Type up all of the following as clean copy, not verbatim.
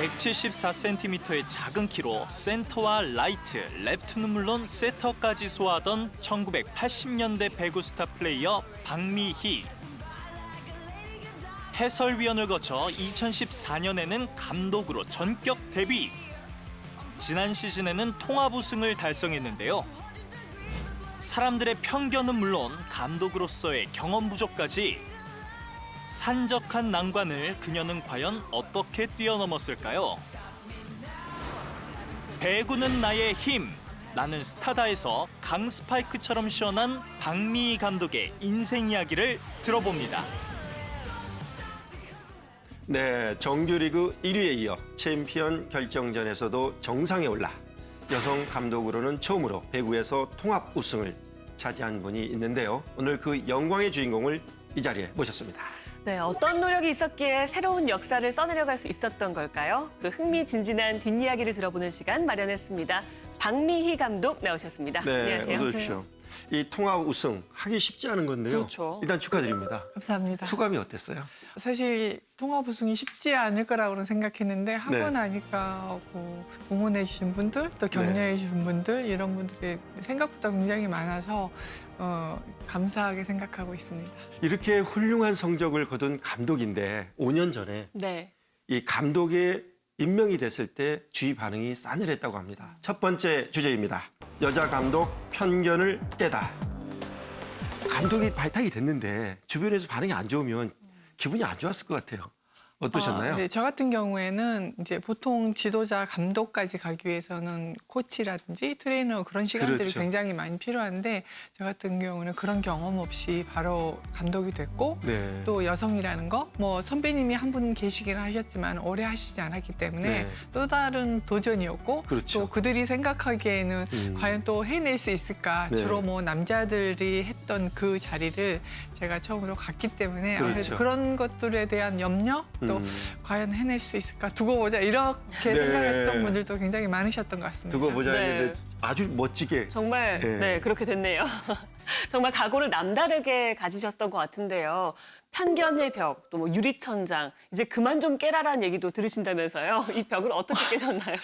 174cm의 작은 키로 센터와 라이트, 레프트는 물론 세터까지 소화하던 1980년대 배구 스타 플레이어 박미희. 해설위원을 거쳐 2014년에는 감독으로 전격 데뷔. 지난 시즌에는 통합 우승을 달성했는데요. 사람들의 편견은 물론 감독으로서의 경험 부족까지 산적한 난관을 그녀는 과연 어떻게 뛰어넘었을까요? 배구는 나의 힘, 나는 스타다에서 강스파이크처럼 시원한 박미희 감독의 인생 이야기를 들어봅니다. 네, 정규리그 1위에 이어 챔피언 결정전에서도 정상에 올라 여성 감독으로는 처음으로 배구에서 통합 우승을 차지한 분이 있는데요. 오늘 그 영광의 주인공을 이 자리에 모셨습니다. 네, 어떤 노력이 있었기에 새로운 역사를 써내려갈 수 있었던 걸까요? 그 흥미진진한 뒷이야기를 들어보는 시간 마련했습니다. 박미희 감독 나오셨습니다. 네, 안녕하세요. 어서 오십시오. 이 통합 우승 하기 쉽지 않은 건데요. 그렇죠. 일단 축하드립니다. 감사합니다. 소감이 어땠어요? 사실 통합 우승이 쉽지 않을 거라고는 생각했는데 하고 네. 나니까 응원해 주신 분들 또 격려해 주신 분들 이런 분들이 생각보다 굉장히 많아서 감사하게 생각하고 있습니다. 이렇게 훌륭한 성적을 거둔 감독인데 5년 전에 네. 이 감독에 임명이 됐을 때 주위 반응이 싸늘했다고 합니다. 첫 번째 주제입니다. 여자 감독 편견을 깨다. 감독이 발탁이 됐는데 주변에서 반응이 안 좋으면 기분이 안 좋았을 것 같아요. 어떠셨나요? 네, 저 같은 경우에는 이제 보통 지도자 감독까지 가기 위해서는 코치라든지 트레이너 그런 시간들이 그렇죠. 굉장히 많이 필요한데 저 같은 경우는 그런 경험 없이 바로 감독이 됐고 네. 또 여성이라는 거, 뭐 선배님이 한 분 계시긴 하셨지만 오래 하시지 않았기 때문에 네. 또 다른 도전이었고 그렇죠. 또 그들이 생각하기에는 과연 또 해낼 수 있을까? 네. 주로 뭐 남자들이 했던 그 자리를 제가 처음으로 갔기 때문에 그렇죠. 아무래도 그런 것들에 대한 염려 또 과연 해낼 수 있을까? 두고 보자 이렇게 네. 생각했던 분들도 굉장히 많으셨던 것 같습니다. 두고 보자 네. 했는데 아주 멋지게 정말 네. 네, 그렇게 됐네요. 정말 각오를 남다르게 가지셨던 것 같은데요. 편견의 벽, 또 뭐 유리천장, 이제 그만 좀 깨라라는 얘기도 들으신다면서요. 이 벽을 어떻게 깨셨나요?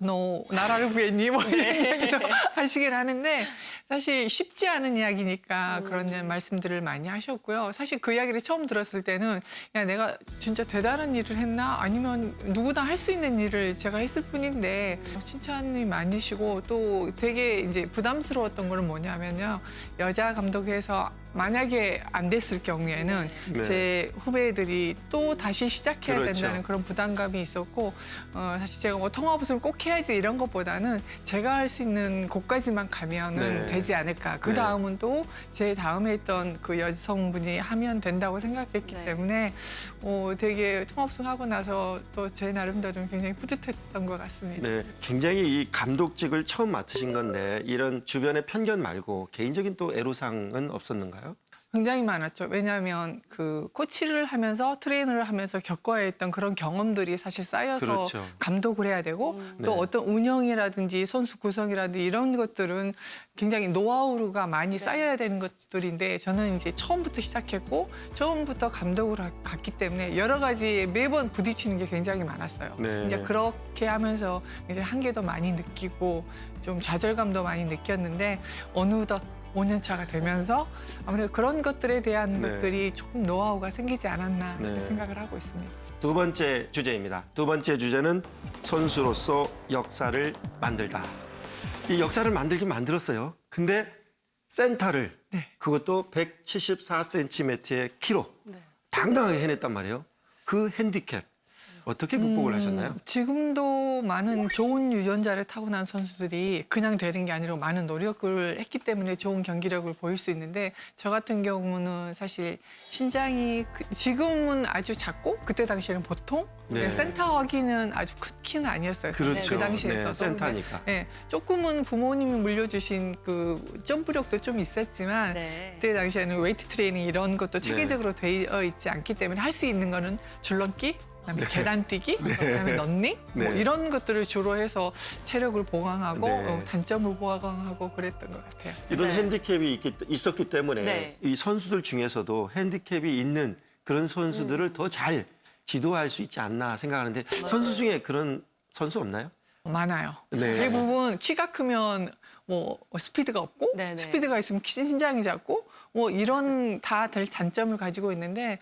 너 나라를 구했니? 뭐 이런 네. 얘기도 하시긴 하는데 사실 쉽지 않은 이야기니까 그런 말씀들을 많이 하셨고요. 사실 그 이야기를 처음 들었을 때는 야 내가 진짜 대단한 일을 했나? 아니면 누구나 할 수 있는 일을 제가 했을 뿐인데 칭찬이 많으시고 또 되게 이제 부담스러웠던 거는 뭐냐면요. 여자 감독에서 만약에 안 됐을 경우에는 네. 제 후배들이 또 다시 시작해야 그렇죠. 된다는 그런 부담감이 있었고 사실 제가 뭐 통합우승을 꼭 해야지 이런 것보다는 제가 할 수 있는 곳까지만 가면은 네. 되지 않을까. 그 네. 다음은 또 제 다음에 있던 그 여성분이 하면 된다고 생각했기 네. 때문에 되게 통합우승 하고 나서 또 제 나름대로는 굉장히 뿌듯했던 것 같습니다. 네, 굉장히 이 감독직을 처음 맡으신 건데 이런 주변의 편견 말고 개인적인 또 애로사항은 없었는가요? 굉장히 많았죠. 왜냐하면 그 코치를 하면서 트레이너를 하면서 겪어야 했던 그런 경험들이 사실 쌓여서 그렇죠. 감독을 해야 되고 또 네. 어떤 운영이라든지 선수 구성이라든지 이런 것들은 굉장히 노하우가 많이 쌓여야 되는 것들인데 저는 이제 처음부터 시작했고 처음부터 감독을 갔기 때문에 여러 가지 매번 부딪히는 게 굉장히 많았어요. 네. 이제 그렇게 하면서 이제 한계도 많이 느끼고 좀 좌절감도 많이 느꼈는데 어느덧 5년 차가 되면서 아무래도 그런 것들에 대한 네. 것들이 조금 노하우가 생기지 않았나 네. 이렇게 생각을 하고 있습니다. 두 번째 주제입니다. 두 번째 주제는 선수로서 역사를 만들다. 이 역사를 만들긴 만들었어요. 근데 센터를 네. 그것도 174cm의 키로 네. 당당하게 해냈단 말이에요. 그 핸디캡 어떻게 극복을 하셨나요? 지금도 많은 좋은 유전자를 타고난 선수들이 그냥 되는 게 아니라 많은 노력을 했기 때문에 좋은 경기력을 보일 수 있는데 저 같은 경우는 사실 신장이 지금은 아주 작고 그때 당시에는 보통 네. 센터 하기는 아주 큰 키는 아니었어요. 그렇죠. 그 당시에서도. 네, 센터니까. 네, 조금은 부모님이 물려주신 그 점프력도 좀 있었지만 네. 그때 당시에는 웨이트 트레이닝 이런 것도 네. 체계적으로 되어 있지 않기 때문에 할 수 있는 거는 줄넘기, 그다음에 계단뛰기, 그다음에 런닝 뭐 네. 이런 것들을 주로 해서 체력을 보강하고 네. 단점을 보강하고 그랬던 것 같아요. 이런 네. 핸디캡이 있었기 때문에 네. 이 선수들 중에서도 핸디캡이 있는 그런 선수들을 더 잘 지도할 수 있지 않나 생각하는데 선수 중에 그런 선수 없나요? 많아요. 네. 대부분 키가 크면 뭐 스피드가 없고 네네. 스피드가 있으면 신장이 작고 뭐 이런 다 단점을 가지고 있는데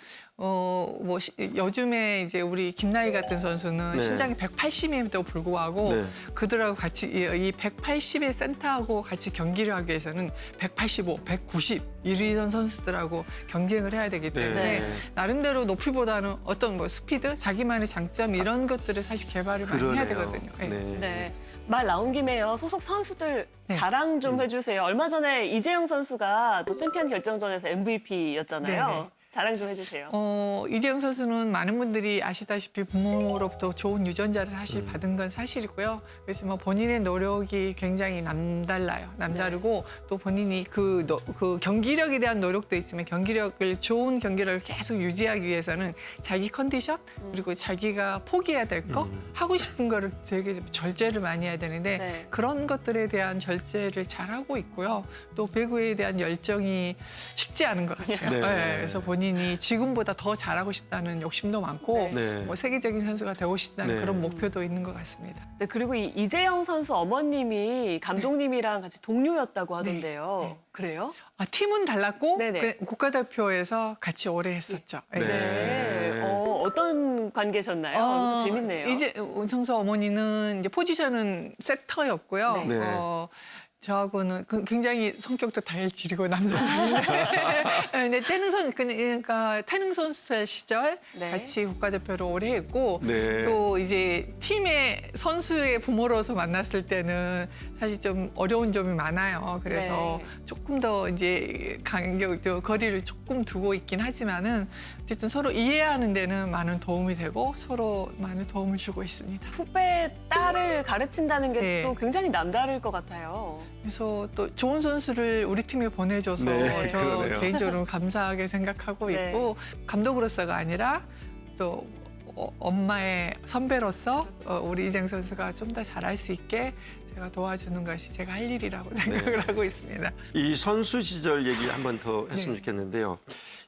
요즘에 이제 우리 김나희 같은 선수는 네. 신장이 180임에도 불구하고 네. 그들하고 같이 이 180의 센터하고 같이 경기를 하기 위해서는 185, 190 이런 선수들하고 경쟁을 해야 되기 때문에 네. 나름대로 높이보다는 어떤 뭐 스피드, 자기만의 장점 이런 것들을 사실 개발을 많이 해야 그러네요. 되거든요. 네. 네. 말 나온 김에요. 소속 선수들 네. 자랑 좀 해주세요. 얼마 전에 이재영 선수가 또 챔피언 결정전에서 MVP였잖아요. 네네. 자랑 좀 해주세요. 이재영 선수는 많은 분들이 아시다시피 부모로부터 좋은 유전자를 사실 음. 받은 건 사실이고요. 그래서 뭐 본인의 노력이 굉장히 남다르고 또 본인이 그 경기력에 대한 노력도 있지만 좋은 경기력을 계속 유지하기 위해서는 자기 컨디션 그리고 자기가 포기해야 될 거, 하고 싶은 거를 되게 절제를 많이 해야 되는데 네. 그런 것들에 대한 절제를 잘하고 있고요. 또 배구에 대한 열정이 식지 않은 것 같아요. 네. 네, 그래서 본인이 지금보다 더 잘하고 싶다는 욕심도 많고 네. 뭐 세계적인 선수가 되고 싶다는 네. 그런 목표도 있는 것 같습니다. 네, 그리고 이재영 선수 어머님이 감독님이랑 같이 동료였다고 하던데요. 네. 그래요? 팀은 달랐고 네네. 그 국가대표에서 같이 오래 했었죠. 네. 네. 어떤 관계셨나요? 이것도 재밌네요. 이제 선수 어머니는 이제 포지션은 세터였고요. 네. 네. 저하고는 굉장히 성격도 달지리고 남성인데 근데 그러니까 태능 선수 시절 네. 같이 국가대표로 오래 했고 네. 또 이제 팀의 선수의 부모로서 만났을 때는 사실 좀 어려운 점이 많아요. 그래서 네. 조금 더 이제 거리를 조금 두고 있긴 하지만은 어쨌든 서로 이해하는 데는 많은 도움이 되고 서로 많은 도움을 주고 있습니다. 후배 딸을 가르친다는 게 네. 또 굉장히 남다를 것 같아요. 그래서 또 좋은 선수를 우리 팀에 보내줘서 네, 저 그러네요. 개인적으로 감사하게 생각하고 네. 있고 감독으로서가 아니라 또 엄마의 선배로서 우리 이재영 선수가 좀 더 잘할 수 있게 제가 도와주는 것이 제가 할 일이라고 생각을 하고 있습니다. 이 선수 시절 얘기 한 번 더 했으면 네. 좋겠는데요.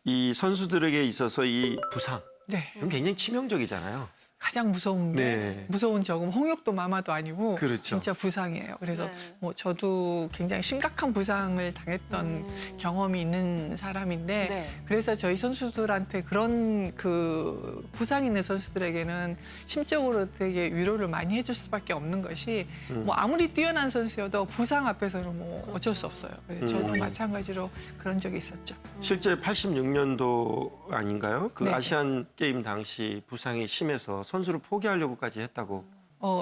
이 선수들에게 있어서 이 부상 네. 이건 굉장히 치명적이잖아요. 가장 무서운 게 네. 무서운 적은 홍역도 마마도 아니고 그렇죠. 진짜 부상이에요. 그래서 네. 뭐 저도 굉장히 심각한 부상을 당했던 경험이 있는 사람인데 네. 그래서 저희 선수들한테 그런 그 부상 있는 선수들에게는 심적으로 되게 위로를 많이 해줄 수밖에 없는 것이 뭐 아무리 뛰어난 선수여도 부상 앞에서는 뭐 어쩔 수 없어요. 그래서 저도 마찬가지로 그런 적이 있었죠. 실제 86년도 아닌가요? 그 네. 아시안 게임 당시 부상이 심해서 선수를 포기하려고까지 했다고.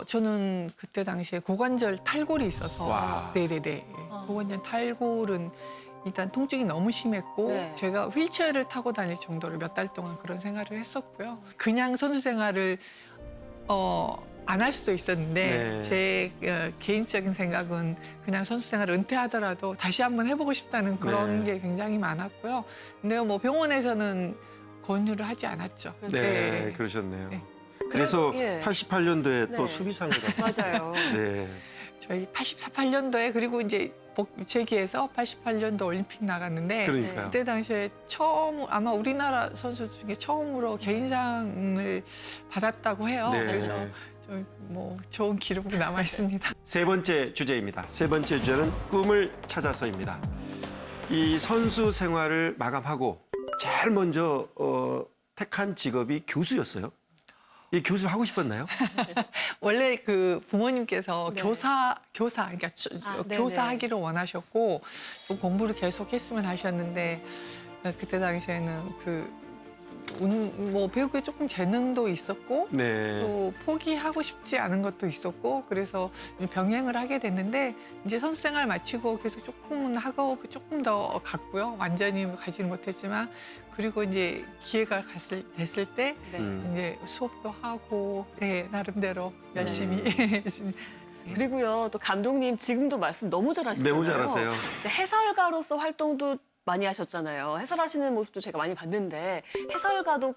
저는 그때 당시에 고관절 탈골이 있어서 와. 네네네. 고관절 탈골은 일단 통증이 너무 심했고 네. 제가 휠체어를 타고 다닐 정도로 몇 달 동안 그런 생활을 했었고요. 그냥 선수 생활을 안 할 수도 있었는데 네. 제 개인적인 생각은 그냥 선수 생활을 은퇴하더라도 다시 한번 해보고 싶다는 그런 네. 게 굉장히 많았고요. 근데 뭐 병원에서는 권유를 하지 않았죠. 네, 그러셨네요. 네. 그래서 예. 88년도에 네. 또 수비상으로. 맞아요. 네. 저희 88년도에 그리고 이제 재기에서 88년도 올림픽 나갔는데 그러니까요. 그때 당시에 처음 아마 우리나라 선수 중에 처음으로 개인상을 받았다고 해요. 네. 그래서 뭐 좋은 기록이 남아 있습니다. 세 번째 주제입니다. 세 번째 주제는 꿈을 찾아서입니다. 이 선수 생활을 마감하고 제일 먼저 택한 직업이 교수였어요. 이 교수 하고 싶었나요? 원래 그 부모님께서 네. 교사 그러니까 네네. 교사하기를 원하셨고 또 공부를 계속했으면 하셨는데 그때 당시에는 뭐 배구에 조금 재능도 있었고 네. 또 포기하고 싶지 않은 것도 있었고 그래서 병행을 하게 됐는데 이제 선수 생활 마치고 계속 조금은 학업을 조금 더 갔고요. 완전히 가지는 못했지만 그리고 이제 기회가 됐을 때 네. 이제 수업도 하고 네, 나름대로 열심히 그리고요, 또 감독님 지금도 말씀 너무 잘하시잖아요. 너무 잘하세요. 근데 해설가로서 활동도 많이 하셨잖아요. 해설하시는 모습도 제가 많이 봤는데 해설가도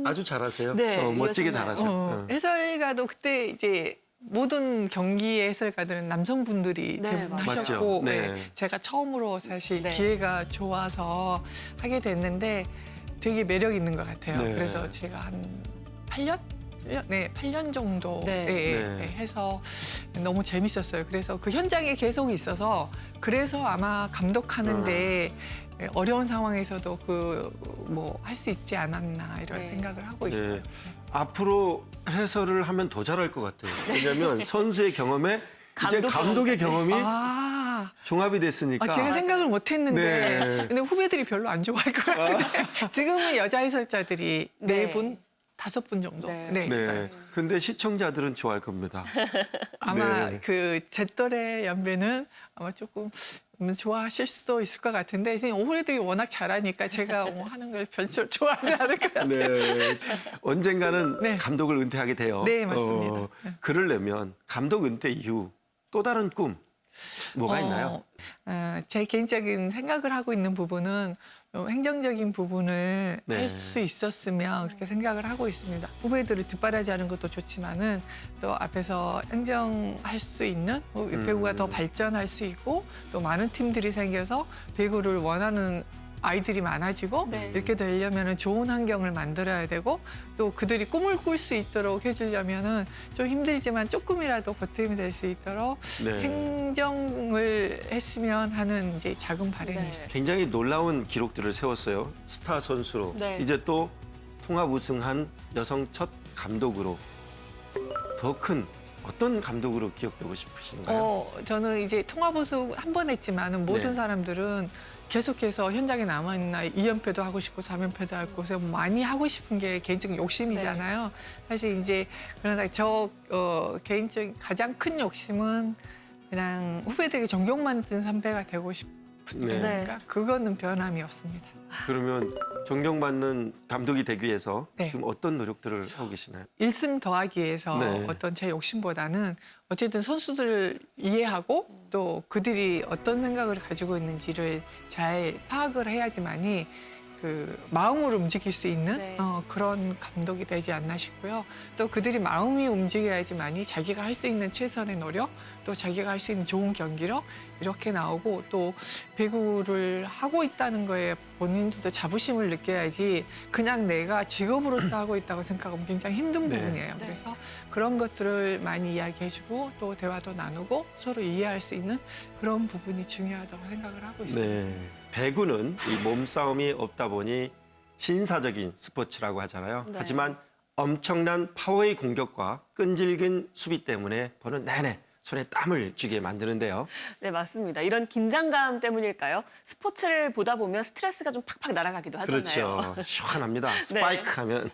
아주 잘하세요. 네, 멋지게 이어졌나요? 잘하죠. 해설가도 그때 이제 모든 경기의 해설가들은 남성분들이 네, 대부분 맞아요. 하셨고 맞죠. 네. 네, 제가 처음으로 사실 네. 기회가 좋아서 하게 됐는데 되게 매력 있는 것 같아요. 네. 그래서 제가 한 8년? 네, 8년 정도 네. 네. 해서 너무 재밌었어요. 그래서 그 현장에 계속 있어서 그래서 아마 감독하는데 어려운 상황에서도 뭐 할 수 있지 않았나 이런 네. 생각을 하고 네. 있어요. 앞으로 해설을 하면 더 잘할 것 같아요. 왜냐하면 선수의 경험에 이제 감독 감독의 경험이 아, 종합이 됐으니까. 제가 생각을 못 했는데 네. 근데 후배들이 별로 안 좋아할 것 같은데 지금은 여자 해설자들이 네. 4분, 5분 정도 네. 있어요. 네. 근데 시청자들은 좋아할 겁니다. 아마 네. 제 또래 연배는 아마 조금 좋아하실 수도 있을 것 같은데 지금 후배들이 워낙 잘하니까 제가 하는 걸 별로 좋아하지 않을 것 같아요. 네. 언젠가는 네. 감독을 은퇴하게 돼요. 네, 맞습니다. 그러려면 감독 은퇴 이후 또 다른 꿈 뭐가 있나요? 제 개인적인 생각을 하고 있는 부분은 좀 행정적인 부분을 네. 할 수 있었으면 그렇게 생각을 하고 있습니다. 후배들을 뒷바라지하는 것도 좋지만은 또 앞에서 행정할 수 있는 배구가 더 발전할 수 있고 또 많은 팀들이 생겨서 배구를 원하는 아이들이 많아지고 네. 이렇게 되려면 좋은 환경을 만들어야 되고 또 그들이 꿈을 꿀 수 있도록 해주려면은 좀 힘들지만 조금이라도 보탬이 될 수 있도록 네. 행정을 했으면 하는 이제 작은 바람이 네. 있어요. 굉장히 놀라운 기록들을 세웠어요. 스타 선수로. 네. 이제 또 통합 우승한 여성 첫 감독으로 더 큰 어떤 감독으로 기억되고 싶으신가요? 저는 이제 통합우승 한 번 했지만은 모든 네. 사람들은 계속해서 현장에 남아있나 2연패도 하고 싶고 3연패도 하고 그래서 많이 하고 싶은 게 개인적인 욕심이잖아요. 사실 이제 그러나 개인적인 가장 큰 욕심은 그냥 후배들에게 존경받는 선배가 되고 싶으니까 네. 그거는 변함이 없습니다. 그러면 존경받는 감독이 되기 위해서 네. 지금 어떤 노력들을 하고 계시나요? 1승 더하기 위해서 네. 어떤 제 욕심보다는 어쨌든 선수들을 이해하고 또 그들이 어떤 생각을 가지고 있는지를 잘 파악을 해야지만이 그 마음으로 움직일 수 있는 네. 그런 감독이 되지 않나 싶고요. 또 그들이 마음이 움직여야지만이 자기가 할 수 있는 최선의 노력, 또 자기가 할 수 있는 좋은 경기력 이렇게 나오고 또 배구를 하고 있다는 거에 본인들도 자부심을 느껴야지 그냥 내가 직업으로서 하고 있다고 생각하면 굉장히 힘든 네. 부분이에요. 네. 그래서 그런 것들을 많이 이야기해주고 또 대화도 나누고 서로 이해할 수 있는 그런 부분이 중요하다고 생각을 하고 있습니다. 네. 배구는 이 몸싸움이 없다 보니 신사적인 스포츠라고 하잖아요. 네. 하지만 엄청난 파워의 공격과 끈질긴 수비 때문에 보는 내내 손에 땀을 쥐게 만드는데요. 네, 맞습니다. 이런 긴장감 때문일까요? 스포츠를 보다 보면 스트레스가 좀 팍팍 날아가기도 하잖아요. 그렇죠. 시원합니다. 스파이크 하면.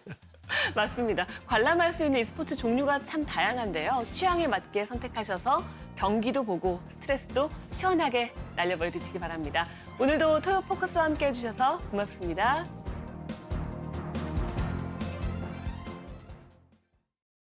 맞습니다. 관람할 수 있는 이 스포츠 종류가 참 다양한데요. 취향에 맞게 선택하셔서 경기도 보고 스트레스도 시원하게 날려버리시기 바랍니다. 오늘도 토요 포커스와 함께 해주셔서 고맙습니다.